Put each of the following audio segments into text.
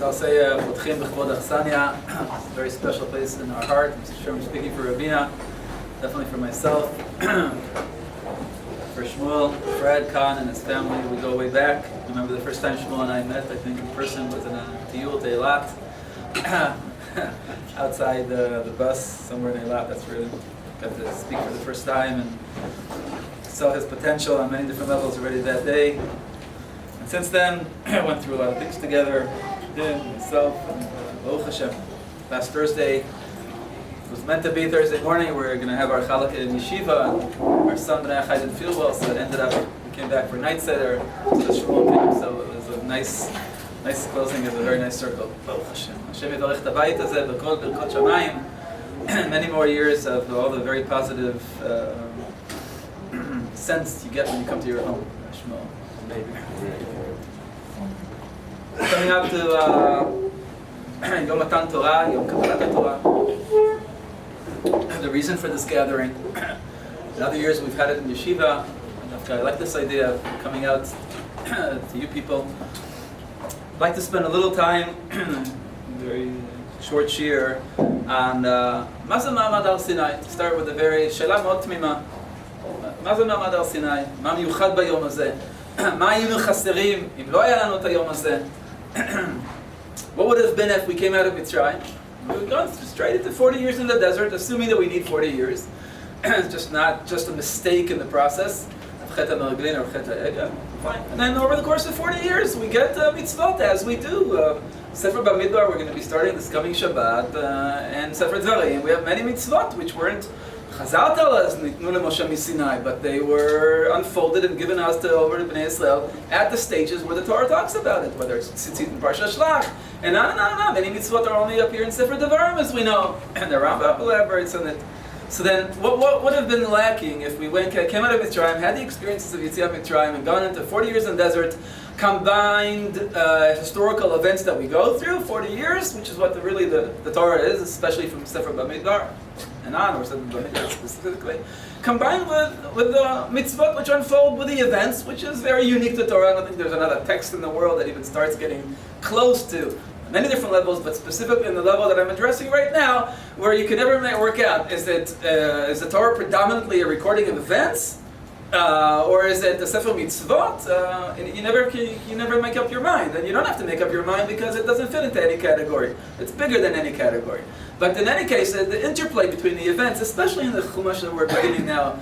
So I'll say, Putchim B'chvod Achsania, it's a very special place in our heart. I'm sure I'm speaking for Ravina, definitely for myself, for Shmuel, Fred, Khan, and his family. We go way back. I remember the first time Shmuel and I met, I think in person, was in a Tiyul Eilat, outside the bus, somewhere in Eilat. That's really got to speak for the first time and saw his potential on many different levels already that day. And since then, I went through a lot of things together, myself, and Baruch Hashem. Last Thursday, it was meant to be Thursday morning. We were going to have our chalakah in yeshiva, and our son Bnei Achai didn't feel well, so it ended up, we came back for night seder, so the Shmuel came, so it was a nice closing of a very nice circle. Baruch Hashem. Hashem yivarech et habayit hazeh b'kol birkot shamayim. Many more years of all the very positive sense you get when you come to your home, Shmuel. Coming up to Yom Matan Torah, Yom Kabbalat Torah. The reason for this gathering. In other years we've had it in yeshiva. I like this idea of coming out to you people. I'd like to spend a little time, very short shir, on Maza Ma'amad Al Sinai. Start with a very Sheila Mod Tmima. Maza Ma'amad Al Sinai. Ma miyuchad bayom hazeh. מה היינו חסרים אם לא היה לנו את היום הזה? What would have been if we came out of Mitzrayim? We would have gone straight into 40 years in the desert, assuming that we need 40 years. It's just not just a mistake in the process. Fine. And then over the course of 40 years, we get mitzvot as we do. Sefer Bamidbar, we're going to be starting this coming Shabbat, and Sefer Dvarim. We have many mitzvot which weren't Chazal tell us, Nitnu leMoshe miSinai, but they were unfolded and given us over to Bnei Israel at the stages where the Torah talks about it, whether it's Tzitzit and Parsha Shlach, and on and on and on. Many mitzvot are only up here in Sefer Devarim, as we know, and the Rambam elaborates on it. So then, what would have been lacking if we came out of Mitzrayim, had the experiences of Yetziat Mitzrayim, and gone into 40 years in the desert, combined historical events that we go through, 40 years, which is what really the Torah is, especially from Sefer Bamidbar and on, or Sefer Bamidbar specifically, combined with the mitzvot which unfold with the events, which is very unique to Torah. I don't think there's another text in the world that even starts getting close to many different levels, but specifically in the level that I'm addressing right now, where you can never work out, is the Torah predominantly a recording of events? Or is it the Sefer Mitzvot? You never make up your mind, and you don't have to make up your mind because it doesn't fit into any category. It's bigger than any category. But in any case, the interplay between the events, especially in the Chumash that we're beginning now,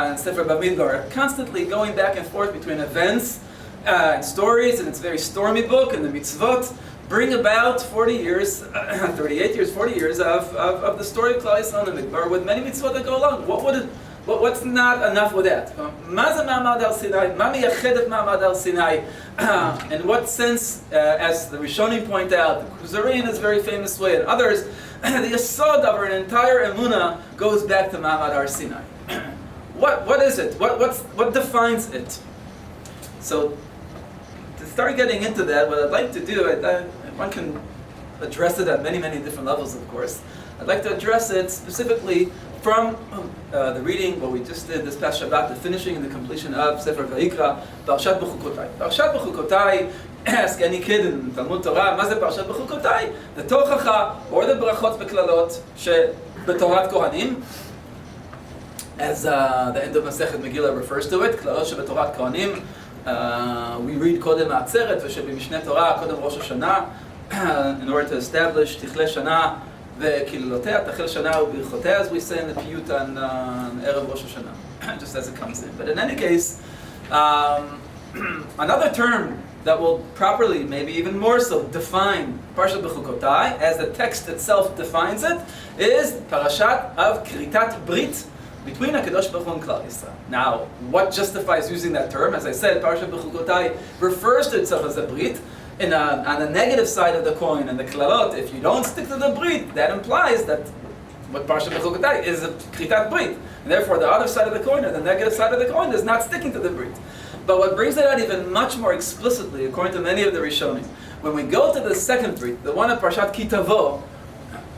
in Sefer Bamidbar, constantly going back and forth between events and stories, and it's a very stormy book, and the Mitzvot bring about 40 years, 38 years, 40 years of the story of Klal Yisrael and the Midbar, with many mitzvot that go along. What's not enough with that? Maza Ma'amad Al Sinai, Ma miyachedet Ma'amad Al Sinai. In what sense, as the Rishonim point out, the Kuzarin is a very famous way, and others, the yesod of our entire emunah goes back to Ma'amad Al Sinai. What is it? What defines it? So, to start getting into that, what I'd like to do, one can address it at many different levels, of course. I'd like to address it specifically from the reading, what we just did this past Shabbat, the finishing and the completion of Sefer Vayikra, Parshat Bechukotai. Parshat Bechukotai, ask any kid in Talmud Torah, מה זה Parshat Bechukotai? The Tochacha, or the Brachot Beklalot, שבתורת Kohanim, as the end of Masechet Megillah refers to it, Klalot שבתורת Kohanim. We read קודם העצרת, ושבמשנה תורה, קודם ראש השנה, in order to establish תכלה שנה וקללותיה, תחל שנה וברכותיה, as we say in the piyut on Erev Rosh Hashanah, just as it comes in. But in any case, another term that will properly, maybe even more so, define Parshat Bechukotai, as the text itself defines it, is Parashat of Kritat Brit, between HaKadosh Baruch Hu and Klal Yisrael. Now, what justifies using that term? As I said, Parshat Bechukotai refers to itself as a Brit. On the negative side of the coin, and the klalot, if you don't stick to the brit, that implies that what Parshat Bechukotai is a kritat brit. And therefore, the other side of the coin, or the negative side of the coin, is not sticking to the brit. But what brings it out even much more explicitly, according to many of the Rishonim, when we go to the second brit, the one of Parshat Ki Tavo,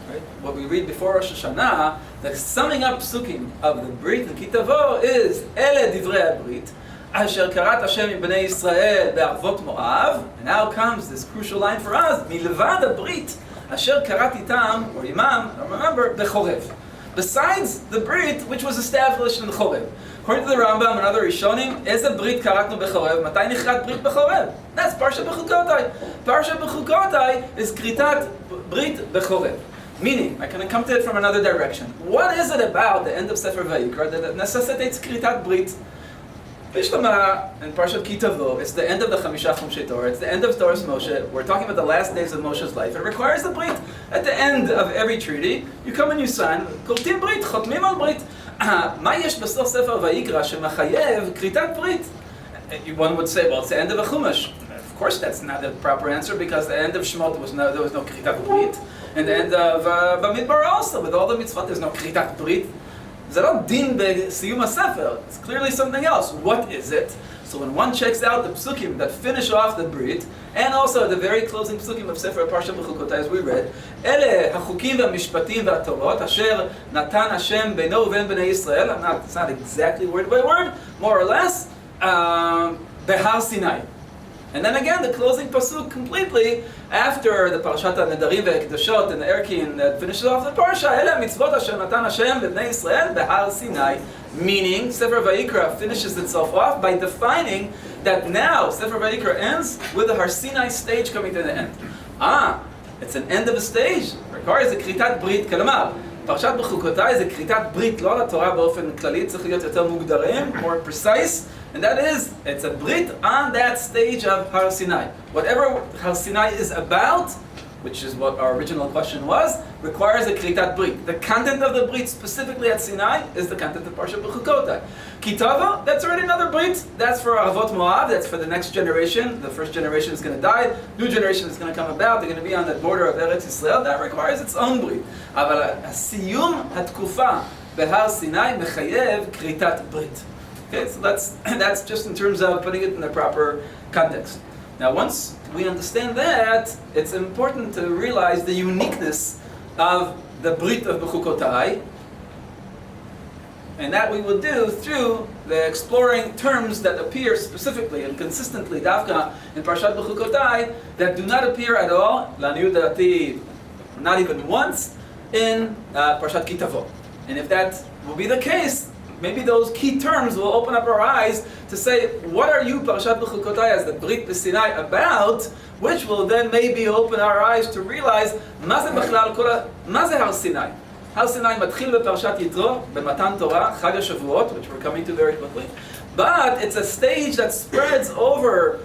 right, what we read before Rosh Hashanah, the summing up psukim of the brit and Ki Tavo is Ele Divrei HaBrit, אשר קראת השם מבני ישראל בערבות מואב. And now comes this crucial line for us. מלבד הברית אשר קראת איתם, or imam, remember, בחורב. Besides the brit which was established in Chorev. According to the Rambam and other Rishonim, איזה ברית קראתנו בחורב? מתי נכרת ברית בחורב? That's Parsha B'chukotai. Parsha B'chukotai is כריתת ברית בחורב. Meaning, I can come to it from another direction. What is it about the end of Sefer Vayikra that necessitates כריתת ברית? Bishlama in Parshat Ki Tavo, it's the end of the Chamisha Chumshei Torah, it's the end of Torah's Moshe. We're talking about the last days of Moshe's life. It requires the brit. At the end of every treaty, you come and you sign, Kortim brit, Chotmim al brit. מה יש בסוף ספר ויקרא שמחייב כריתת ברית? One would say, well, it's the end of a Chumash. Of course, that's not the proper answer because the end of Shemot there was no כריתת ברית, and the end of Bamidbar also, with all the mitzvot, there's no כריתת ברית. זה לא דין בסיום הספר. It's clearly something else. What is it? So when one checks out the psukim that finish off the brit, and also the very closing psukim of Sefer Parsha B'chukotai as we read, אלה החוקים והמשפטים והתורות אשר נתן השם בינו ובין בני ישראל, it's not exactly word by word, more or less, בהר סיני. And then again, the closing pasuk completely, after the Parashat HaNedarim ve'Kedashot and the Erkin that finishes off the Parsha, Ele mitzvot asher natan Hashem lebnei Yisrael behar Sinai. Meaning, Sefer Vayikra finishes itself off by defining that now Sefer Vayikra ends with the Har Sinai stage coming to the end. It's an end of a stage. requires a כריתת ברית, כלומר, פרשת בחוקותיי זה כריתת ברית, לא לתורה באופן כללי, צריך להיות יותר מוגדרים, more precise. And that is, it's a brit on that stage of Har Sinai. Whatever Har Sinai is about, which is what our original question was, requires a kritat brit. The content of the brit specifically at Sinai is the content of Parsha B'chukotai. Kitava, that's already another brit. That's for Avot Moab, that's for the next generation. The first generation is going to die, new generation is going to come about, they're going to be on the border of Eretz Yisrael. That requires its own brit. אבל הסיום התקופה בהר סיני מחייב כריתת ברית. Okay, so that's just in terms of putting it in the proper context. Now, once we understand that, it's important to realize the uniqueness of the Brit of B'chukotai, and that we will do through the exploring terms that appear specifically and consistently, Davka, in Parshat B'chukotai, that do not appear at all, L'aniyut da'ati, not even once, in Parshat Ki Tavo. And if that will be the case, maybe those key terms will open up our eyes to say, what are you, Parashat B'chukotai, as the Brit B'Sinai, about, which will then maybe open our eyes to realize, מה זה בכלל כל מה זה הר סיני? הר סיני מתחיל בפרשת יתרו, במתן תורה, חג השבועות, which we're coming to very quickly, but it's a stage that spreads over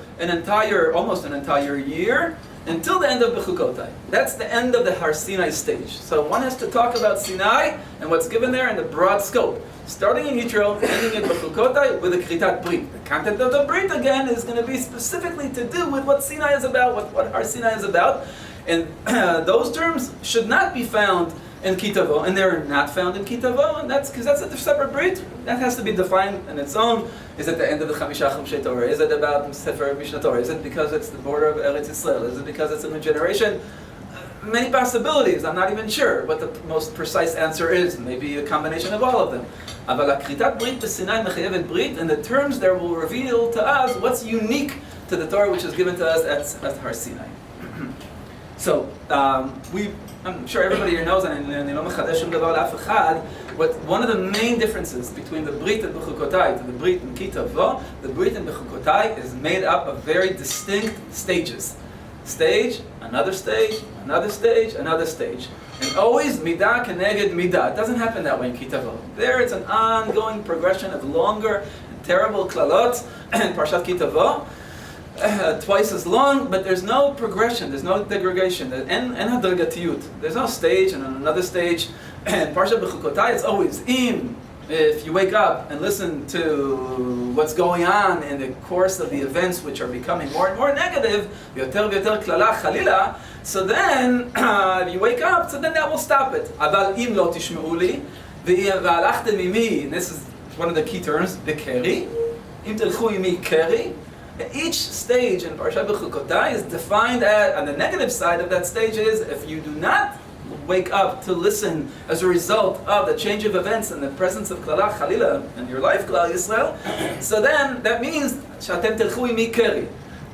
almost an entire year, until the end of B'chukotai. That's the end of the Har Sinai stage. So one has to talk about Sinai and what's given there in the broad scope. Starting in Yitro, ending in B'chukotai with a Kritat Brit. The content of the Brit, again, is going to be specifically to do with what Sinai is about, what Har Sinai is about. And those terms should not be found in Ki Tavo, and they're not found in Ki Tavo, and that's because that's a separate Brit. That has to be defined on its own. Is it the end of the Chamisha Chumshei Torah? Is it about Sefer Mishnah Torah? Is it because it's the border of Eretz Yisrael? Is it because it's a new generation? Many possibilities. I'm not even sure what the most precise answer is. Maybe a combination of all of them. אבל הכריתת ברית בסיני מחייבת ברית, and the terms there will reveal to us what's unique to the Torah which is given to us at Har Sinai. So, I'm sure everybody here knows, and אני לא מחדש שום דבר לאף אחד, one of the main differences between the Brit and B'chukotai to the Brit and Ki Tavo, the Brit and B'chukotai is made up of very distinct stages. Stage, another stage, another stage, another stage. And always midah keneged midah. It doesn't happen that way in Ki Tavo. There it's an ongoing progression of longer and terrible klalot in Parshat Ki Tavo. Twice as long, but there's no progression, there's no degradation, and hadragatiyut. There's no stage and another stage. And Parshat B'chukotai, it's always if you wake up and listen to what's going on in the course of the events which are becoming more and more negative, יותר ויותר קללה חלילה, so then if you wake up, so then that will stop it. אבל אם לא תשמעו לי, והלכתם עמי, and this is one of the key terms, בקרי, אם תלכו עמי קרי. Each stage in Parshat B'chukotai is defined as, on the negative side of that stage is, if you do not wake up to listen as a result of the change of events and the presence of Klala Chalila in your life, Klal Yisrael, so then that means Shatem Telchu Imi Keri.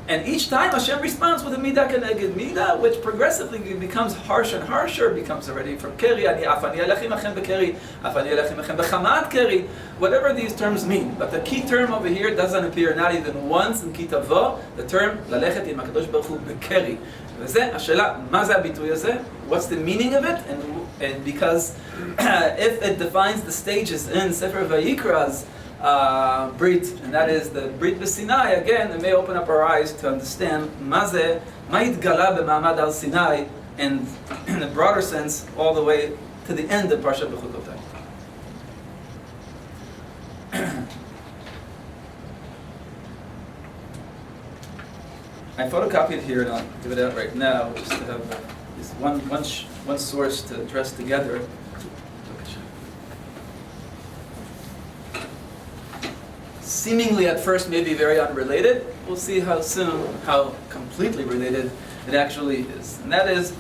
And each time Hashem responds with a midah keneged midah, which progressively becomes harsher and harsher, becomes already from keri, ani elech imachem bekeri, ani elech imachem bechamat keri, whatever these terms mean. But the key term over here doesn't appear not even once in Kitavo, the term lalechet im HaKadosh Baruch Hu bekeri. וזה השאלה, מה זה הביטוי הזה? What's the meaning of it? And because if it defines the stages in Sefer Vayikra's Brit, and that is the Brit B'Sinai, again, it may open up our eyes to understand מה התגלה במעמד הר סיני, and in a broader sense, all the way to the end of Parshat B'Chukotai. I photocopied here, and I'll give it out right now, just to have this one source to address together. Seemingly at first maybe very unrelated. We'll see how completely related it actually is. And that is,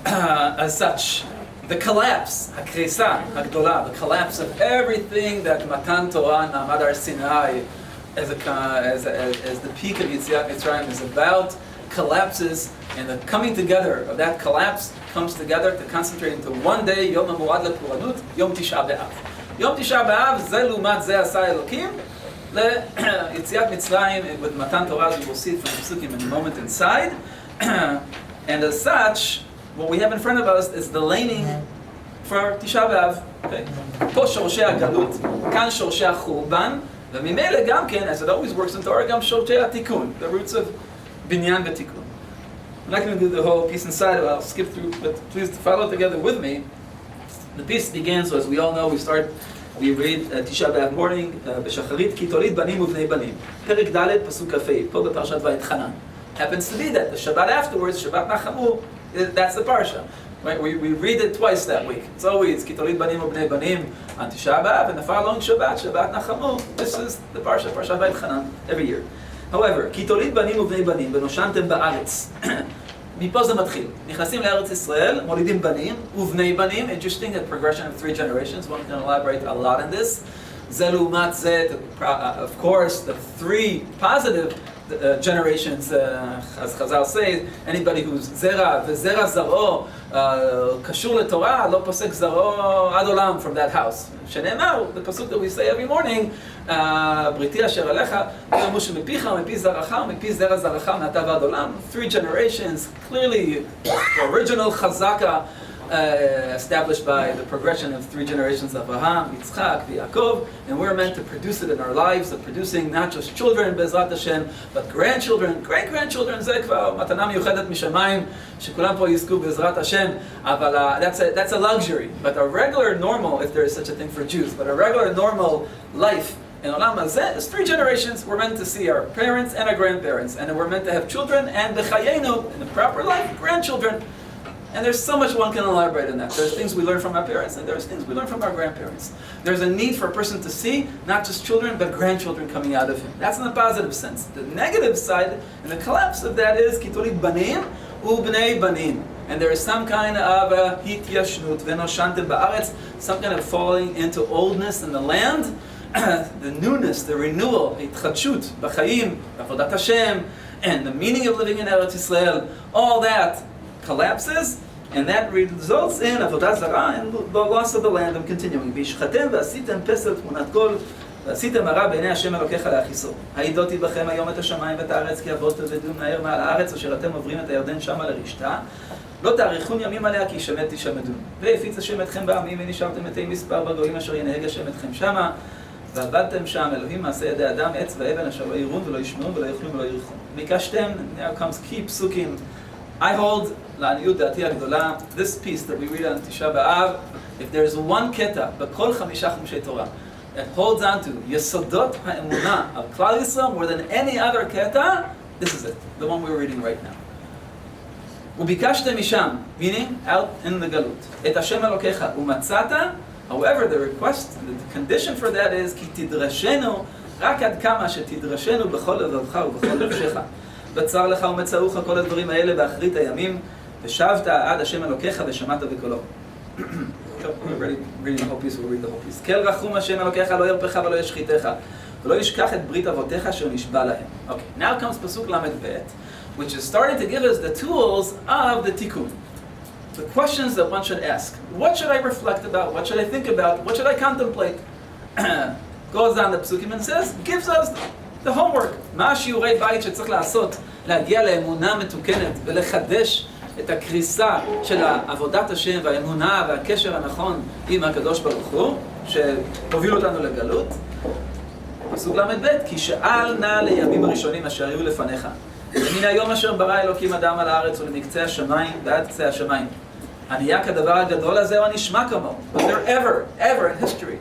as such, the collapse, HaKrisa, HaGdola, the collapse of everything that Matan Torah, Ma'amad Har Sinai, as the peak of Yetziat Mitzrayim is about, collapses, and the coming together of that collapse comes together to concentrate into one day, Yom HaMu'ad LePuradut, Yom Tisha B'Av. Yom Tisha B'Av, Ze Lumat Ze Asa Elokim, LeYetziat Mitzrayim, with Matan Torah, as you will see from the Psukim in a moment inside. And as such, what we have in front of us is the laning for Tisha B'Av. Okay? Po Shorshei HaGalut, Kan Shorshei HaChurban, וממילא גם כן, as it always works in Torah, גם שורשי התיקון, the roots of binyan v'tikun. I'm not going to do the whole piece inside, I'll skip through, but please follow together with me. The piece begins, so as we all know, we read Tisha B'Av morning, בשחרית, כי תוליד בנים ובני בנים. פרק ד' פסוק כ"ה, פה בפרשת ואתחנן. Happens to be that the Shabbat afterwards, Shabbat Nachamu, that's the parsha. Right? We read it twice that week. It's always Kitolit Banim Ubnei Banim on Tisha B'Av, and the following Shabbat, Shabbat Nachamu. This is the parsha Vayitchanan, every year. However, Kitolit Banim Ubnei Banim, Benoshantem Ba'aretz. מפה זה מתחיל. נכנסים לארץ ישראל, מולידים בנים, ובני בנים. Interesting, that progression of 3 generations. One can elaborate a lot on this. זה לעומת זה, of course, the 3 positive generations, as Chazal say, anybody who's zera וזרע זרעו קשור לתורה, לא פוסק זרעו עד עולם from that house. שנאמר, the pasuk that we say every morning, בריתי אשר עליך, יאמרו שמפיך ומפי זרעך ומפי זרע זרעך מעתה ועד עולם. 3 generations, clearly original chazaka, established by the progression of 3 generations of Abraham, Yitzchak, Yaakov, and we're meant to produce it in our lives, of producing not just children, Bezrat Hashem, but grandchildren, great-grandchildren, זה כבר מתנה מיוחדת משמיים, שכולם פה יזכו בעזרת השם, אבל that's a luxury, but a regular normal, if there is such a thing for Jews, but a regular normal life in Olam Hazeh is 3 generations. We're meant to see our parents and our grandparents, and we're meant to have children, and b'chayenu, in the proper life, grandchildren. And there's so much one can elaborate on that. There's things we learn from our parents, and there's things we learn from our grandparents. There's a need for a person to see not just children, but grandchildren coming out of him. That's in the positive sense. The negative side, and the collapse of that is Kitolit Banim Ubnei Banim. And there is some kind of a hityashnut, venoshantem ba'aretz, some kind of falling into oldness in the land, the newness, the renewal, hitchadshut, b'chaim, avodat Hashem, and the meaning of living in Eretz Yisrael, all that collapses, and that results in avodah zarah and the loss of the land. I'm continuing. V'ishchatem v'asitem pesel tmunat kol v'asitem hara b'nei Hashem Elokecha le'achiso. העידותי בכם היום את השמיים ואת הארץ כי אבות תבדו מהר מעל הארץ אשר אתם עוברים את הירדן שמה לרשתה. לא תאריכון ימים עליה כי שמת תשמדון. והפיץ השם אתכם בעמים ונשארתם מתי מספר בגויים אשר ינהג השם אתכם שמה. ועבדתם שם אלוהים מעשה ידי אדם עץ ואבן אשר לא יראון ולא ישמעון ולא יאכלון ולא יריחון. ביקשתם, now comes key psukim. I hold, לעניות דעתי הגדולה, this piece that we read on Tisha B'Av, if there's one keta, בכל 5 חומשי תורה, that holds on to יסודות האמונה of Klal Yisrael more than any other keta, this is it, the one we're reading right now. וביקשתם משם, meaning out in the גלות, את השם אלוקיך ומצאת, however the request, the condition for that is כי תדרשנו, רק עד כמה שתדרשנו בכל לבבך ובכל נפשך. בצר לך ומצאוך כל הדברים האלה באחרית הימים, ושבת עד השם אלוקיך ושמעת בקולו. We're reading the whole piece, we'll read the whole piece. כל רחום השם אלוקיך לא ירפך ולא ישחיתך, ולא ישכח את ברית אבותיך אשר נשבע להם. Okay, now comes פסוק ל"ב, which is starting to give us the tools of the tikkun. The questions that one should ask. What should I reflect about? What should I think about? What should I contemplate? Goes down the psukim and says, gives us the homework. מה השיעורי בית שצריך לעשות? להגיע לאמונה מתוקנת ולחדש את הקריסה של עבודת השם והאמונה והקשר הנכון עם הקדוש ברוך הוא, שהוביל אותנו לגלות. פסוק ל"ב, כי שאל נא לימים הראשונים אשר היו לפניך. ומן היום אשר ברא אלוקים אדם על הארץ ולמקצה השמיים ועד קצה השמיים. הנהיה כדבר הגדול הזה או הנשמע כמוהו. But there ever in history,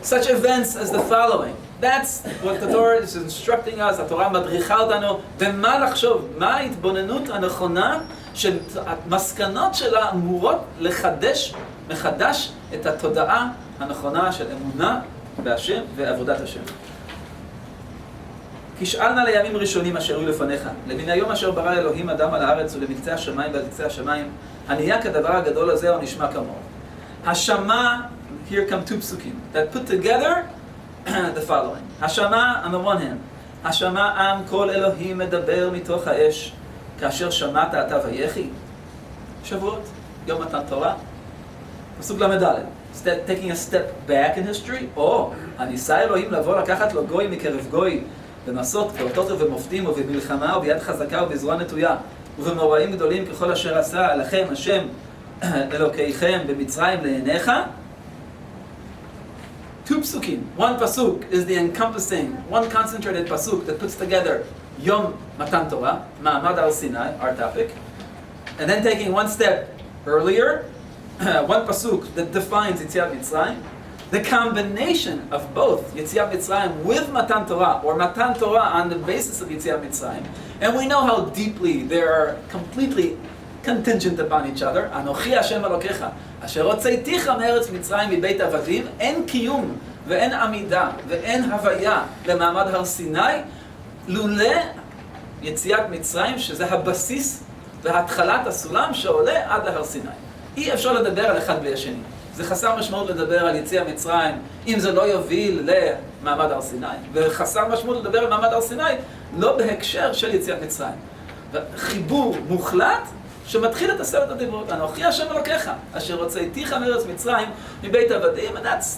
such events as the following. That's what the Torah is instructing us. התורה מדריכה אותנו במה לחשוב, מה ההתבוננות הנכונה שהמסקנות שלה אמורות לחדש מחדש את התודעה הנכונה של אמונה בהשם ועבודת השם. כי שאלנה לימים ראשונים אשר היו לפניך, למן היום אשר ברא אלוהים אדם על הארץ ולמקצה השמיים ועד קצה השמיים, הנהיה כדבר הגדול הזה או נשמע כמוהו. השמה, here come two psukim that put together the following. השמה, on the one hand, השמה עם כל אלוהים מדבר מתוך האש, כאשר שמעת אתה ויחי. שבועות, יום מתן תורה. פסוק ל"ד. Taking a step back in history, או הניסה אלוהים לבוא לקחת לו גוי מקרב גוי, במסות, באותות ובמופתים ובמלחמה וביד חזקה ובזרוע נטויה, ובמוראים גדולים ככל אשר עשה לכם השם אלוקיכם במצרים לעיניך. Two psukim. One pasuk is the encompassing, one concentrated pasuk that puts together Yom Matan Torah, Ma'amad al Sinai, our topic, and then taking one step earlier, one pasuk that defines Yetziat Mitzrayim. The combination of both Yetziat Mitzrayim with Matan Torah, or Matan Torah on the basis of Yetziat Mitzrayim, and we know how deeply they are completely contingent upon each other. Anochi Hashem Elokecha, asher hotzeiticha מארץ מצרים מבית עבדים, אין קיום ואין עמידה ואין הוויה למעמד הר סיני, לולא יציאת מצרים, שזה הבסיס והתחלת הסולם שעולה עד להר סיני. אי אפשר לדבר על אחד בלי השני. זה חסר משמעות לדבר על יציאת מצרים אם זה לא יוביל למעמד הר סיני, וחסר משמעות לדבר על מעמד הר סיני לא בהקשר של יציאת מצרים. חיבור מוחלט שמתחיל את עשרת הדיברות, אנוכי השם אלוקיך, אשר הוצאתיך מארץ מצרים מבית עבדים, and that's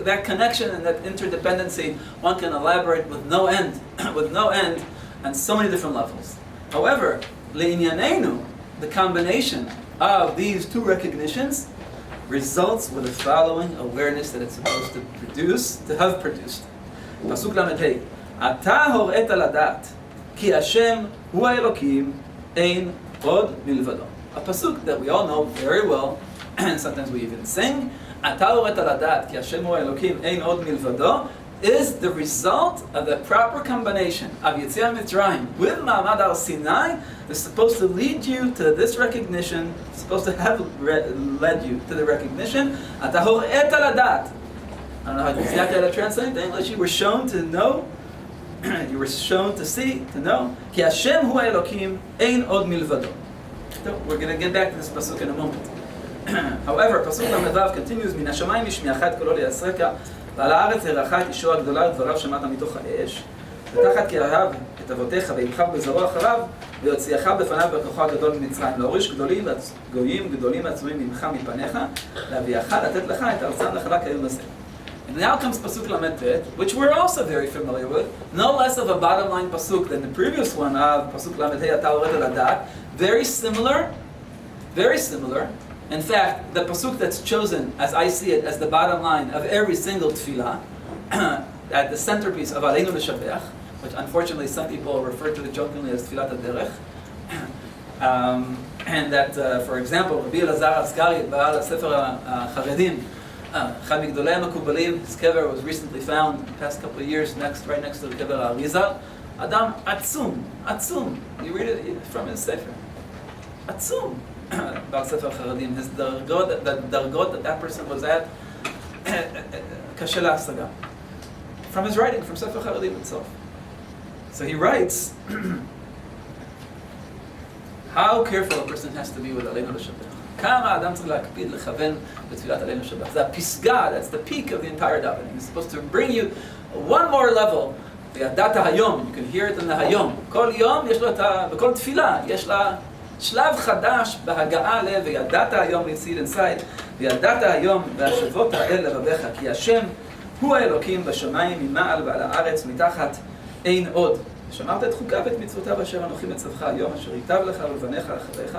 that connection and that interdependency one can elaborate with no end, on so many different levels. However, לענייננו, the combination of these two recognitions results with the following awareness that it's supposed to have produced. פסוק ל"ה, אתה הוראת לדעת, כי השם הוא האלוקים, אין עוד מלבדו. A pasuk that we all know very well, and sometimes we even sing, אתה הוראת לדעת, כי השם הוא האלוקים, אין עוד מלבדו, is the result of the proper combination of Yetziat Mitzrayim with Ma'amad Har Sinai. Is supposed to lead you to this recognition, supposed to have led you to the recognition. אתה הוראת לדעת. I don't know how exactly how to translate it in English. You were shown to know, you were shown to see, to know. כי השם הוא האלוקים, אין עוד מלבדו. We're going to get back to this pasuk in a moment. However, pasuk ל"ו continues, מן השמיים השמיעך את קולו ליעשרך, ועל הארץ הראך את ישוע הגדולה ודבריו שמעת מתוך האש, ותחת כי אהב את אבותיך ועמך בזרוע אחריו, ויוציאך בפניו בכוחו הגדול ממצרים, להוריש גויים גדולים עצומים ממך מפניך, להביאך לתת לך את ארצם נחלה כיום הזה. And now comes pasuk ל"ט, which we're also very familiar with, no less of a bottom line pasuk than the previous one of pasuk ל"ה, אתה הוראת לדעת, very similar. In fact, the pasuk that's chosen, as I see it, as the bottom line of every single tefillah, at the centerpiece of Aleinu L'Shabeach, which unfortunately some people refer to it jokingly as Tfilat HaDerech, and that, for example, Rabbi Elazar Askari, Baal HaSefer HaCharedim, אחד מגדולי המקובלים, his kever was recently found in the past couple of years right next to the kever HaArizal. Adam Atzum. You read it from his sefer. Atzum. Baal Sefer HaCharedim. His dargot that person was at, קשה להשגה. From his writing, from Sefer HaCharedim itself. So he writes, How careful a person has to be with עלינו לשבח. כמה האדם צריך להקפיד לכוון בתפילת עלינו לשבח. זה הפסגה, that's the peak of the entire davening. It's supposed to bring you one more level. וידעת היום, you can hear it in the היום. כל יום יש לו בכל תפילה, יש לה שלב חדש בהגעה וידעת היום להציל inside. וידעת היום והשבות האל לבביך, כי השם הוא האלוקים בשמיים ממעל ועל הארץ מתחת אין עוד. שמרת את חוקיו ואת מצוותיו אשר אנוכי מצווך היום, אשר ייטב לך ולבניך לחבריך,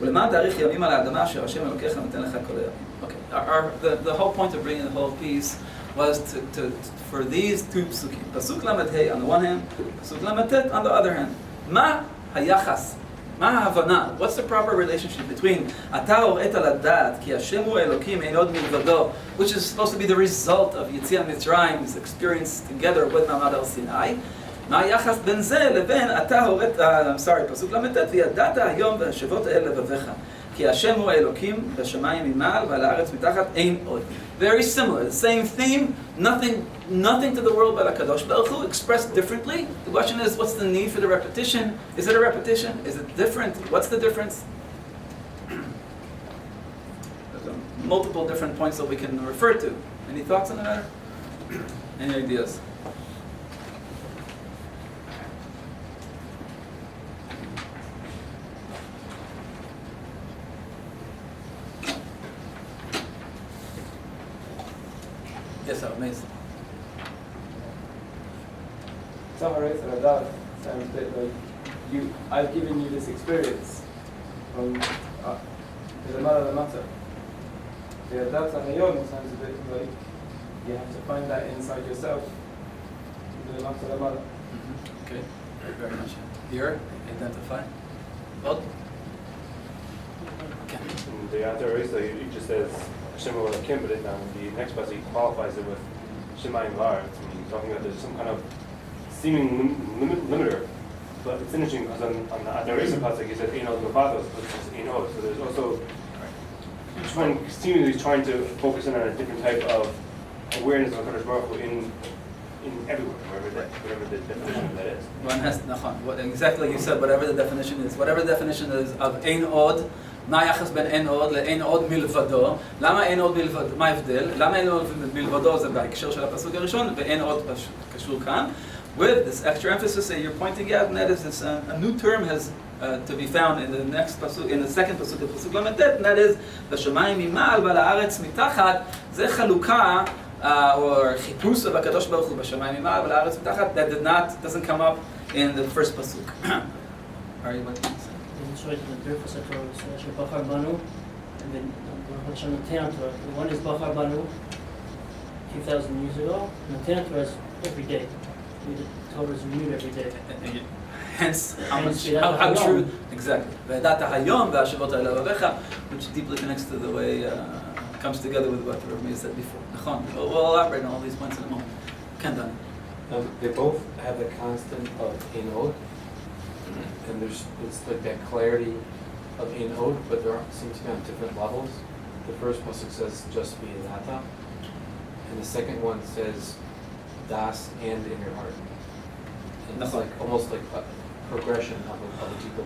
ולמען תאריך ימים על האדמה אשר השם אלוקיך נותן לך כל היום. Okay, the whole point of bringing the whole piece was for these two psukim. Pasuk lamed hey on the one hand, pasuk lamed tet on the other hand. מה היחס? מה ההבנה? What's the proper relationship between אתה הוראת לדעת כי השם הוא האלוקים אין עוד מלבדו, which is supposed to be the result of יציאת מצרים, experience together with מעמד הר סיני. מה היחס בין זה לבין אתה הוראת, פסוק ל"ט, וידעת היום והשבות האל לבביך, כי השם הוא האלוקים בשמיים ממעל ועל הארץ מתחת אין עוד. Very similar, the same theme, nothing to the world but HaKadosh Baruch Hu, expressed differently. The question is, what's the need for the repetition? Is it a repetition? Is it different? What's the difference? There's multiple different points that we can refer to. Any thoughts on the matter? Any ideas? Yes, amazing. Summarize and Adar sounds a bit like I've given you this experience from the matter. The Adat Hayom sounds a bit like you have to find that inside yourself. The matter. Okay, very much. Here, identify. What? Okay. The Atar it just says Hashem Elokim, but the next passage qualifies it with Shemayim La'aretz. I mean, talking about there's some kind of seeming limiter, but it's interesting because on the Adaresa passage he says Einod Levados, which is Einod. So there's also seemingly trying to focus in on a different type of awareness of HaKadosh Baruch Hu in everywhere, whatever the definition of that is. One has what exactly you said. Whatever the definition is, of Ein Od. מה היחס בין אין עוד לאין עוד מלבדו? למה אין עוד מלבדו? מה ההבדל? למה אין עוד מלבדו זה בהקשר של הפסוק הראשון, ואין עוד קשור כאן. With this extra emphasis that you're pointing out, and that is this, a new term has to be found in the next pasuk, in the second pasuk of pasuk ל"ט, and that is בשמיים ממעל ועל הארץ מתחת. זה חלוקה or חיפוש של הקדוש ברוך הוא בשמיים ממעל ועל הארץ מתחת that doesn't come up in the first pasuk. Are you what? Right in the Birchos HaTorah, Bachar Banu, and then Natan Torah. The one is Bachar Banu, 2,000 years ago. Natan Torah is every day. The Torah is renewed every day. Hence, how true, exactly. וידעת היום והשבות האל לבביך, which deeply connects to the way comes together with what Rav Amos said before. נכון. We'll elaborate on all these points in a moment. Ken Dani. They both have the constant of Einod. And it's like that clarity of Ein Od, but they seem to be on different levels. The first pasuk says just be Zata, and the second one says Das and in your heart. And it's like almost like a progression of a deeper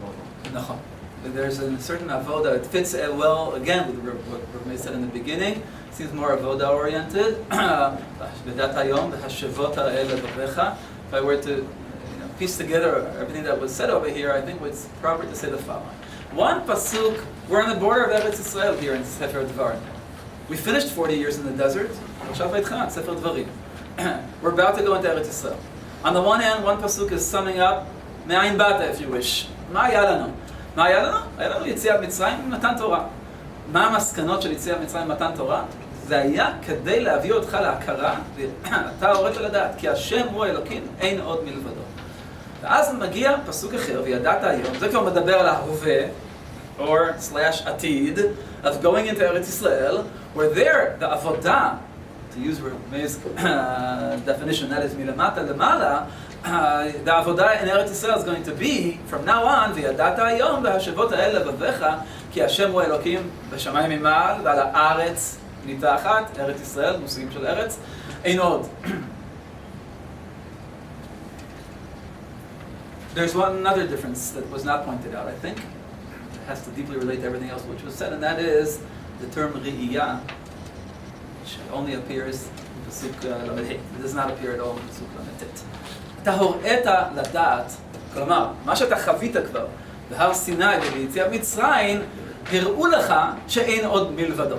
level. There's a certain avoda. It fits well again with what Rav Amos said in the beginning. It seems more avoda oriented. V'dat hayom v'hashavot ha'el levavecha. If I were to piece together everything that was said over here, I think it's proper to say the following. One pasuk, we're on the border of Eretz Yisrael here in Sefer Dvarim. We finished 40 years in the desert, Sefer Dvarim. We're about to go into Eretz Yisrael. On the one hand, one pasuk is summing up Me'ayin Bata, if you wish. מה היה לנו? מה היה לנו? היה לנו יציאת מצרים מתן תורה. מה המסקנות של יציאת מצרים מתן תורה? זה היה כדי להביא אותך להכרה, ואתה הוראת לדעת, כי השם הוא האלוקים, אין עוד מלבדו. ואז מגיע פסוק אחר, וידעת היום, זה כבר מדבר על ההווה, or / עתיד, of going into Eretz Yisrael, where there, the avodah, to use Rame's definition, that is מלמטה למעלה, the avodah in Eretz Yisrael is going to be, from now on, וידעת היום, והשבות האל לבביך, כי השם הוא האלוקים בשמיים ממעל, ועל הארץ מתחת, ארץ ישראל, מושגים של ארץ, אין עוד. There's another difference that was not pointed out, I think. has to deeply relate to everything else which was said, and that is the term Re'iyah, which only appears in Pasuk Lamed. It does not appear at all in Pasuk Lamed. אתה הוראת לדעת, כלומר, מה שאתה חווית כבר בהר סיני וביציאת מצרים, הראו לך שאין עוד מלבדו.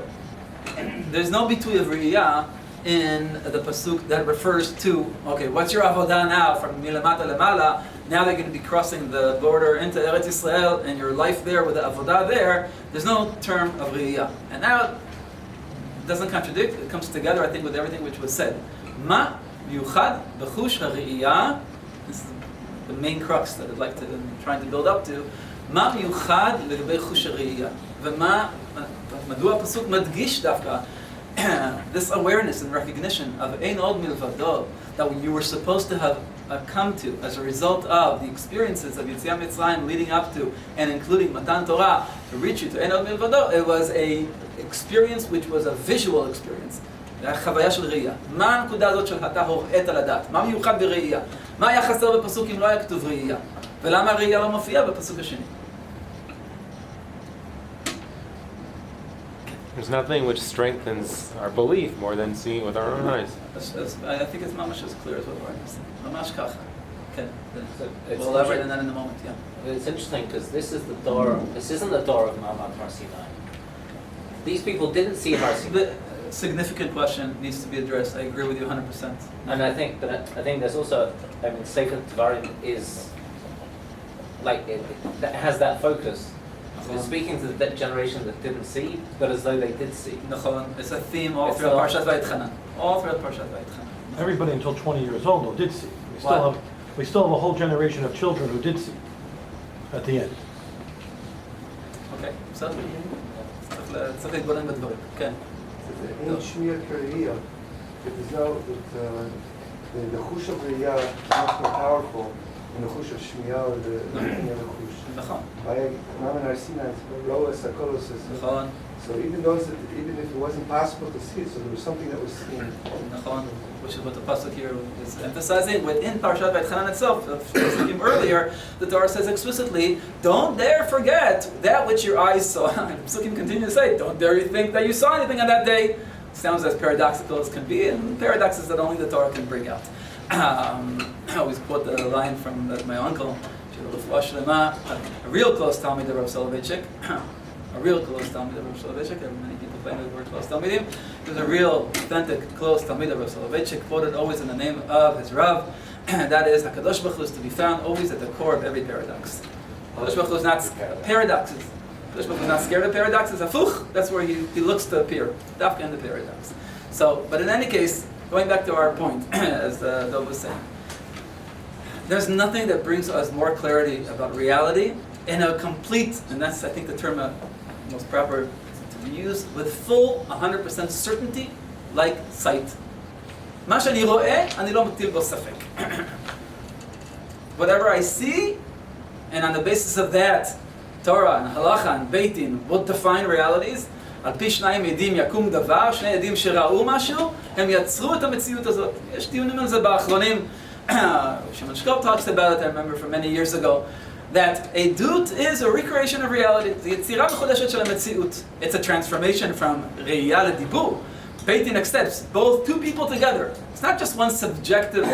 There's no bitui of Re'iyah in the pasuk that refers to, okay, what's your avodah now from milamata lemala? Now they're going to be crossing the border into Eretz Yisrael, and your life there with the avodah there. There's no term of Re'iyah. And now it doesn't contradict, it comes together, I think, with everything which was said. Ma miuchad b'chush ha'Re'iyah. This is the main crux that I'd like to, I'm trying to build up to. מה מיוחד לגבי חוש הראייה? ומה, מדוע הפסוק מדגיש דווקא this awareness and recognition of אין עוד מלבדו, that you were supposed to have come to as a result of the experiences of יציאת מצרים leading up to and including מתן תורה to reach you to אין עוד מלבדו, it was a experience which was a visual experience. זה היה חוויה של ראייה. מה הנקודה הזאת של אתה הוראת לדעת? מה מיוחד בראייה? מה היה חסר בפסוק אם לא היה כתוב ראייה? ולמה הראייה לא מופיעה בפסוק השני? There's nothing which strengthens our belief more than seeing it with our own eyes. I think it's mamash as clear as what we're saying. Mamash kacha. Okay. So We'll elaborate on that in a moment, yeah. It's interesting because this is the door. This isn't the door of Ma'amad Har Sinai. These people didn't see Har Sinai. The significant question needs to be addressed. I agree with you 100%. And I think there's also, I mean, Sefer Devarim is like that has that focus. So it's speaking to that generation that didn't see, but as though they did see. It's a theme all throughout Parshat Vayetchanan. All throughout Parshat Vayetchanan. Everybody until 20 years old though did see. We still have a whole generation of children who did see at the end. Okay, בסדר. צריך להתבונן בדברים. כן. אין שמיע כראייה. It is now that the chush of ראייה is much more powerful than the chush of שמיעה or the any other chush. נכון. Ma'amad Har Sinai, Roas, Akolos, נכון. so even if it wasn't possible to see it, so there was something that was seen. נכון. Which is what the pasuk here is emphasizing. Within Parshat Vayetchanan itself, I was thinking earlier, the Torah says explicitly, don't dare forget that which your eyes saw. And Psukim continue to say, don't dare you think that you saw anything on that day. Sounds as paradoxical as can be, and paradoxes that only the Torah can bring out. I always quote the line from my uncle, a real close Talmid of Rav Soloveitchik. A real close Talmid of Rav Soloveitchik. Many people claim that we're close Talmidim. He was a real, authentic, close Talmid of Rav Soloveitchik, quoted always in the name of his Rav. That is, HaKadosh Baruch Hu is to be found always at the core of every paradox. HaKadosh Baruch Hu is not paradoxes. HaKadosh Baruch Hu is not scared of paradoxes. Afuch, that's where he looks to appear. Dafka in the paradox. So, but in any case, going back to our point, as Dov was saying, there's nothing that brings us more clarity about reality in a complete, and that's I think the term most proper to be used, with full 100% certainty, like sight. מה שאני רואה, אני לא מטיל בו ספק. Whatever I see, and on the basis of that, Torah and Halacha and Beit Din will define realities. על פי שניים עדים יקום דבר, שני עדים שראו משהו, הם יצרו את המציאות הזאת. יש דיונים על זה באחרונים. Shimon Shkop talks about it, I remember from many years ago, that a dut is a recreation of reality. זה יצירה מחודשת של המציאות. It's a transformation from ראייה לדיבור. Beit Din accepts both two people together. It's not just one subjective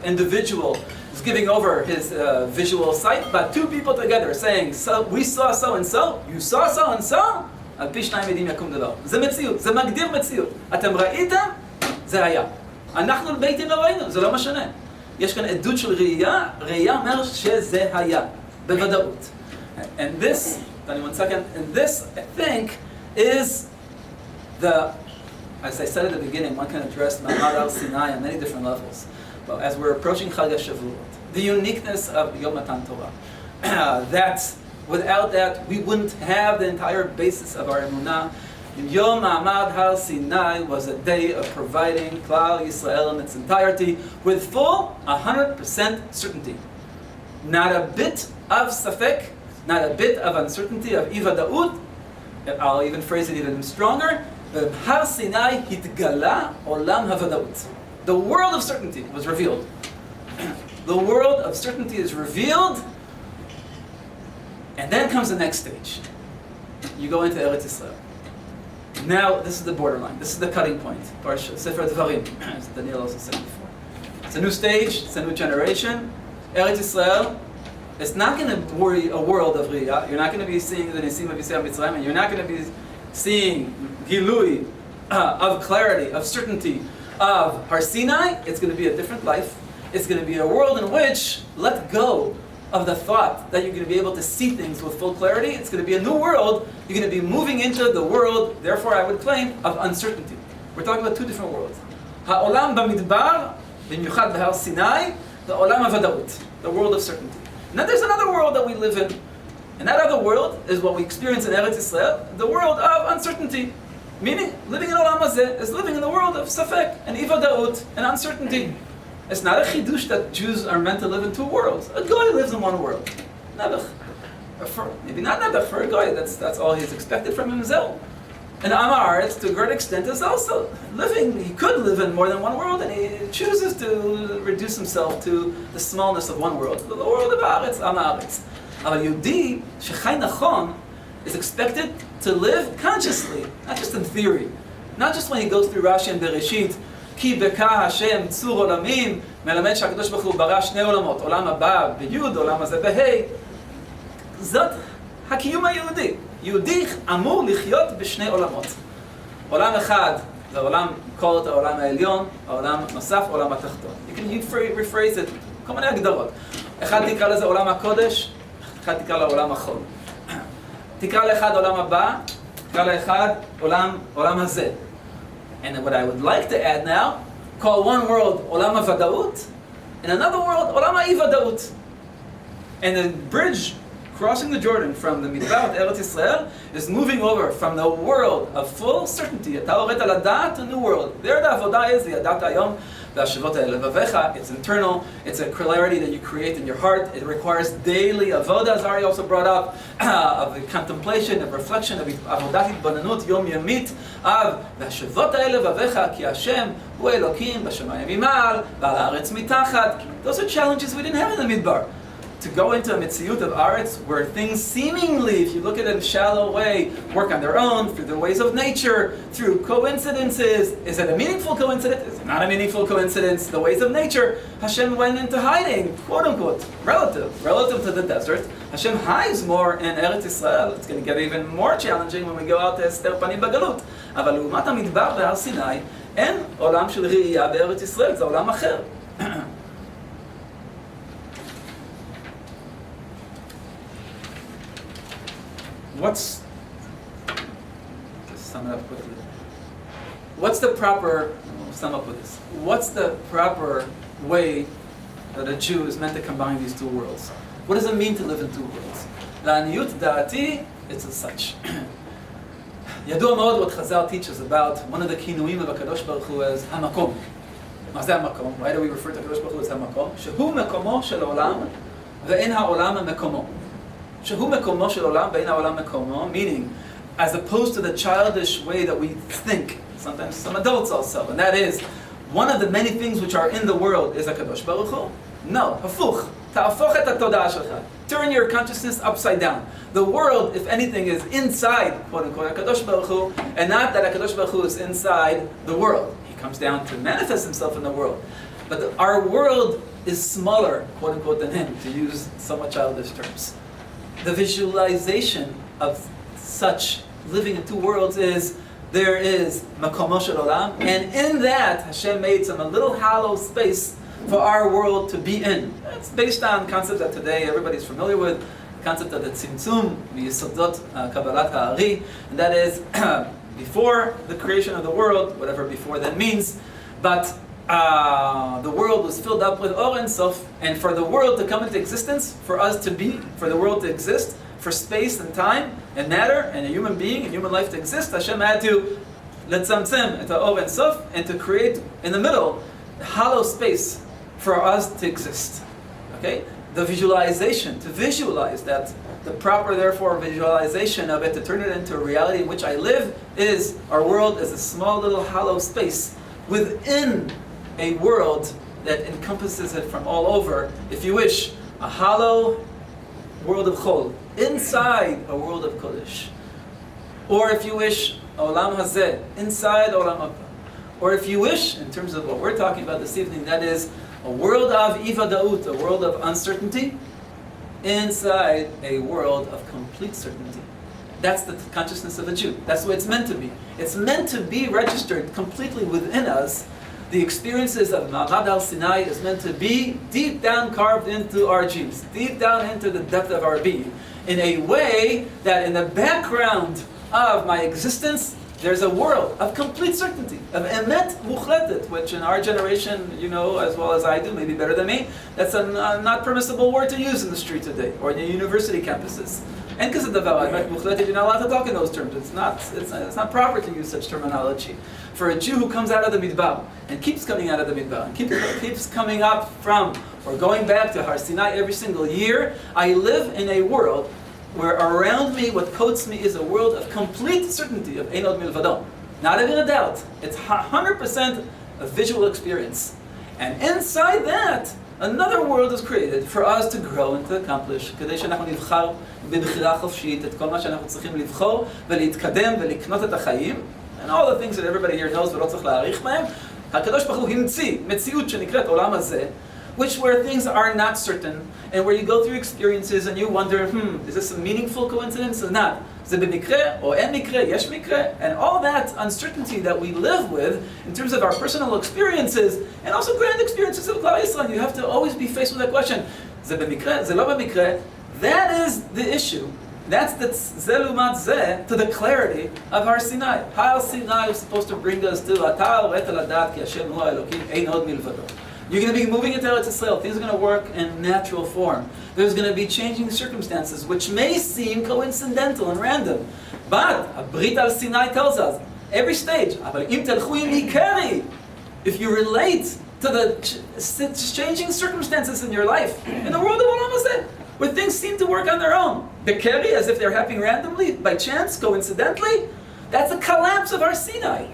individual who's giving over his visual sight, but two people together saying, so, we saw so and so, you saw so and so, על פי שניים עדים יקום דבר. זה מציאות, זה מגדיר מציאות. אתם ראיתם? זה היה. אנחנו בית דין לא ראינו, זה לא משנה. יש כאן עדות של ראייה, ראייה אומר שזה היה, בוודאות. And this, tell me 1 second, and this, I think, is the, as I said at the beginning, one can address Ma'amad Har Sinai on many different levels. But as we're approaching Chag Shavuot, the uniqueness of Yom Matan Torah, that without that, we wouldn't have the entire basis of our emunah. Yom Ma'amad Har Sinai was a day of providing Klal Yisrael in its entirety with full 100% certainty. Not a bit of safek, not a bit of uncertainty, of ivada'ut. I'll even phrase it even stronger. Har Sinai hitgala olam havada'ut. The world of certainty was revealed. The world of certainty is revealed. And then comes the next stage. you go into Eretz Yisrael. Now, this is the borderline. This is the cutting point. Sefer Devarim, as Daniel also said before. It's a new stage. It's a new generation. Eretz Yisrael. It's not going to be a world of Riyah. You're not going to be seeing the Nisim of Yisrael Mitzrayim, and you're not going to be seeing Gilui of clarity, of certainty, of Har Sinai. It's going to be a different life. It's going to be a world in which let go of the thought that you're going to be able to see things with full clarity. It's going to be a new world. You're going to be moving into the world, therefore I would claim, of uncertainty. We're talking about two different worlds. Ha'olam b'midbar, b'miuchad b'Har Sinai, the olam ha'vadaut, the world of certainty. And then there's another world that we live in. And that other world is what we experience in Eretz Yisrael, the world of uncertainty. Meaning, living in olam hazeh is living in the world of safek and ivadaut and uncertainty. It's not a chidush that Jews are meant to live in two worlds. A goy lives in one world. Nebuch. Maybe not nebuch, for a goy, that's all he's expected from himself. And Amar, to a great extent, is also living. He could live in more than one world, and he chooses to reduce himself to the smallness of one world, the world of Haaretz, Am Haaretz. But Yehudi, Shechai Nachon, is expected to live consciously, not just in theory. Not just when he goes through Rashi and Bereshit, Ki beka Hashem tzur olamim, melamed שהקדוש ברוך הוא ברא שני עולמות, עולם הבא ביוד, עולם הזה בה'. זאת הקיום היהודי. יהודי אמור לחיות בשני עולמות. עולם אחד זה עולם, קורא את העולם העליון, העולם נוסף, עולם התחתון. You can rephrase it, כל מיני הגדרות. אחד תקרא לזה עולם הקודש, אחד תקרא לעולם החול. תקרא לאחד עולם הבא, תקרא לאחד עולם הזה. And what I would like to add now, call one world Olam HaVadaut, and another world Olam HaIvadaut. And the bridge crossing the Jordan from the Midbar to Eretz Yisrael is moving over from the world of full certainty, אתה הורד על הדעת, to a new world. There the avodah is, ידעת היום, והשבות האלה לבביך. It's internal, it's a clarity that you create in your heart. It requires daily avodah, as Ari also brought up, of contemplation, of reflection, of avodat התבוננות יומיומית, והשבות האלה לבביך, כי השם הוא אלוקים בשמיים ממעל, ועל הארץ מתחת. Those are challenges we didn't have in the Midbar. To go into a mitziyut of Aretz where things seemingly, if you look at it in a shallow way, work on their own, through the ways of nature, through coincidences. Is it a meaningful coincidence? Is it not a meaningful coincidence? The ways of nature. Hashem went into hiding, quote unquote, relative to the desert. Hashem hides more in Eretz Yisrael. It's going to get even more challenging when we go out to Esther Panim Bagalut. אבל לעומת המדבר בהר סיני, אין עולם של ראייה בארץ ישראל, זה עולם אחר. Just sum it up quickly. What's the proper way that a Jew is meant to combine these two worlds? What does it mean to live in two worlds? לעניות דעתי, it's as such. ידוע מאוד what Chazal teaches about one of the כינויים of הקדוש ברוך הוא as המקום. מה זה המקום? Why do we refer to הקדוש ברוך הוא as המקום? שהוא מקומו של העולם ואין העולם מקומו. שהוא מקומו של עולם ואין העולם מקומו, meaning, as opposed to the childish way that we think, sometimes some adults also, and that is, one of the many things which are in the world is HaKadosh Baruch Hu. No, הפוך. תהפוך את התודעה שלך. Turn your consciousness upside down. The world, if anything, is inside, quote unquote, HaKadosh Baruch Hu, and not that HaKadosh Baruch Hu is inside the world. He comes down to manifest himself in the world. But our world is smaller, quote unquote, than him, to use somewhat childish terms. The visualization of such living in two worlds is, there is Makomo Shel Olam, and in that Hashem made some a little hollow space for our world to be in. It's based on concepts that today everybody's familiar with, the concept of the Tzimtzum, Yesodot Kabbalat Ha'ari, and that is before the creation of the world, whatever before that means, but the world was filled up with Or and Sof, and for the world to come into existence, for us to be, for the world to exist, for space and time and matter and a human being and human life to exist, Hashem had to letzamtzem et Or and Sof, and to create in the middle a hollow space for us to exist. Okay, the visualization, to visualize that, the proper therefore visualization of it, to turn it into a reality in which I live, is our world is a small little hollow space within a world that encompasses it from all over, if you wish, a hollow world of Chol, inside a world of Kodesh. Or if you wish, Olam Hazeh, inside Olam Haba. Or if you wish, in terms of what we're talking about this evening, that is a world of Ivadaut, a world of uncertainty, inside a world of complete certainty. That's the consciousness of a Jew. That's what it's meant to be. It's meant to be registered completely within us. The experiences of Ma'arad al-Sinai is meant to be deep down carved into our genes, deep down into the depth of our being, in a way that in the background of my existence, there's a world of complete certainty, of emet muchletet, which in our generation, you know as well as I do, maybe better than me, that's a not permissible word to use in the street today, or in the university campuses. And because of the emet muchletet, you're not allowed to talk in those terms. It's not proper to use such terminology. For a Jew who comes out of the Midbar, and keeps coming out of the Midbar, and keeps coming up from, or going back to Har Sinai every single year, I live in a world where around me, what coats me is a world of complete certainty, of Ein Od Milvado. Not even a doubt. It's 100% a visual experience. And inside that, another world is created for us to grow and to accomplish. כדי שאנחנו נבחר בבחירה חופשית את כל מה שאנחנו צריכים לבחור ולהתקדם ולקנות את החיים. And all the things that everybody here knows ולא צריך להעריך בהם. הקדוש ברוך הוא המציא מציאות שנקראת עולם הזה, which where things are not certain, and where you go through experiences and you wonder, is this a meaningful coincidence or not? זה במקרה, או אין מקרה, יש מקרה, and all that uncertainty that we live with in terms of our personal experiences, and also grand experiences of Klal Yisrael, you have to always be faced with that question, זה במקרה, זה לא במקרה, that is the issue. That's the zelumat zeh to the clarity of Har Sinai. Har Sinai is supposed to bring us to Atal vet aladat ki Hashem hu Elokim ein od milvado. You're going to be moving into Eretz Yisrael. Things are going to work in natural form. There's going to be changing circumstances, which may seem coincidental and random. But Brit al Sinai tells us, every stage, if you relate to the changing circumstances in your life, in the world of Olam Hazeh, where things seem to work on their own, Bekeri, as if they're happening randomly, by chance, coincidentally, that's a collapse of our Sinai.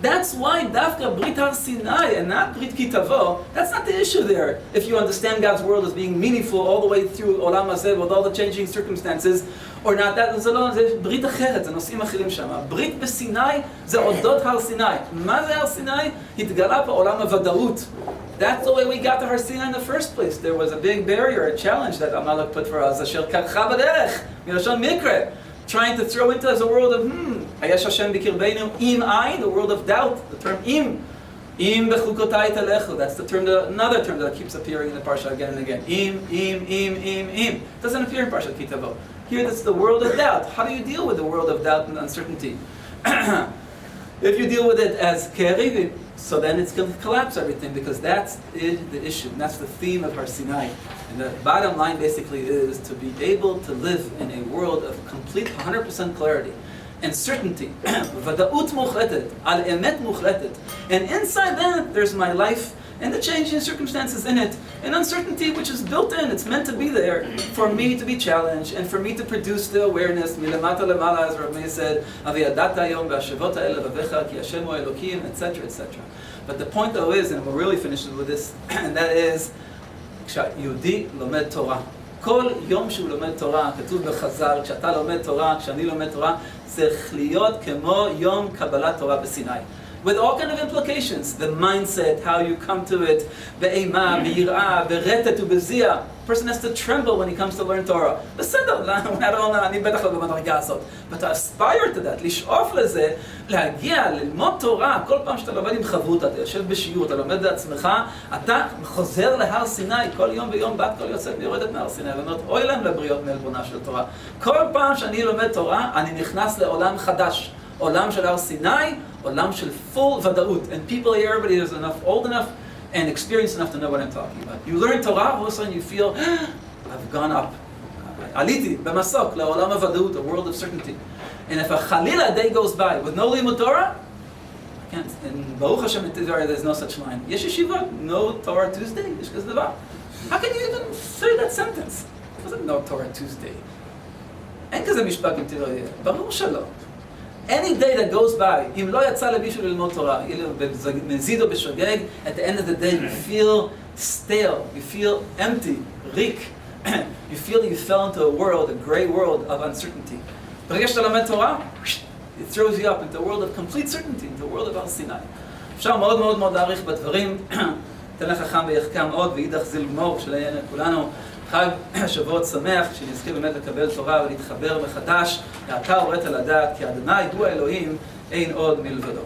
That's why Dafka Brit Har Sinai and not Brit Kitavo, that's not the issue there. If you understand God's world as being meaningful all the way through Olam Hazeh with all the changing circumstances, or not, זה ברית אחרת, זה נושאים אחרים שם. ברית בסיני זה אודות הר סיני. מה זה הר סיני? התגלה פה עולם הוודאות. That's the way we got to Har Sinai in the first place. There was a big barrier, a challenge that Amalek put for us, אשר קרחה בדרך, מלשון מקרא. Trying to throw into us a world of Hayesh Hashem b'kirbeinu im ayin, the world of doubt, the term im bechukotai telechu. That's the term, another term that keeps appearing in the parsha again and again. Im. Doesn't appear in Parshat Kitavo. Here, that's the world of doubt. How do you deal with the world of doubt and uncertainty? If you deal with it as keri, so then it's going to collapse everything, because that's the issue, and that's the theme of Har Sinai. And the bottom line basically is to be able to live in a world of complete 100% clarity and certainty. Vada'ut muchletet, al emet muchletet. And inside that, there's my life and the changing circumstances in it, and uncertainty which is built in. It's meant to be there for me to be challenged and for me to produce the awareness, milamata lemala, as Rav Amos said, aviyadata yom v'ashavot ha'el levavecha ki Hashem hu Elokim, etc., etc. But the point though is, and we'll really finish with this, and that is, כשהיהודי לומד תורה. כל יום שהוא לומד תורה, כתוב בחז"ל, כשאתה לומד תורה, כשאני לומד תורה, צריך להיות כמו יום קבלת תורה בסיני. With all kind of implications, the mindset, how you come to it, באימה, ביראה, ברטט ובזיע. Person has to tremble when he comes to learn Torah. בסדר, אני בטח לא במדרגה הזאת. But to aspire to that, לשאוף לזה, להגיע, ללמוד תורה, כל פעם שאתה לומד עם חברותא, אתה יושב בשיעור, אתה לומד לעצמך, אתה חוזר להר סיני, כל יום ויום בת כל יוצאת ויורדת מהר סיני, ואומרת, אוי להם לבריות מעלבונה של תורה. כל פעם שאני לומד תורה, אני נכנס לעולם חדש. עולם של הר סיני, עולם של full ודאות. And people here, everybody is enough, old enough, and experienced enough to know what I'm talking about. You learn Torah, all of a sudden you feel, I've gone up. עליתי במסוק לעולם הוודאות, a world of certainty. And if a Chalila day goes by with no limud Torah, I can't, and Baruch Hashem, there's no such line. יש ישיבה, no Torah Tuesday, יש כזה דבר. How can you even say that sentence? There's no Torah Tuesday. אין כזה משפט אם תראה, ברור שלא. Any day that goes by, אם לא יצא למישהו ללמוד תורה, מזיד או בשוגג, at the end of the day you feel stale, you feel empty, ריק. You feel that you fell into a world, a gray world of uncertainty. ברגע שאתה למד תורה, it throws you up into a world of complete certainty, into a world of הר סיני. אפשר מאוד מאוד מאוד להעריך בדברים, תן לך חכם ויחכם עוד, ואידך זיל גמור, שיהיה לכולנו חג שבועות שמח, שנזכה באמת לקבל תורה ולהתחבר מחדש, ואתה הורית לדעת, כי אדוני הוא האלוהים, אין עוד מלבדו.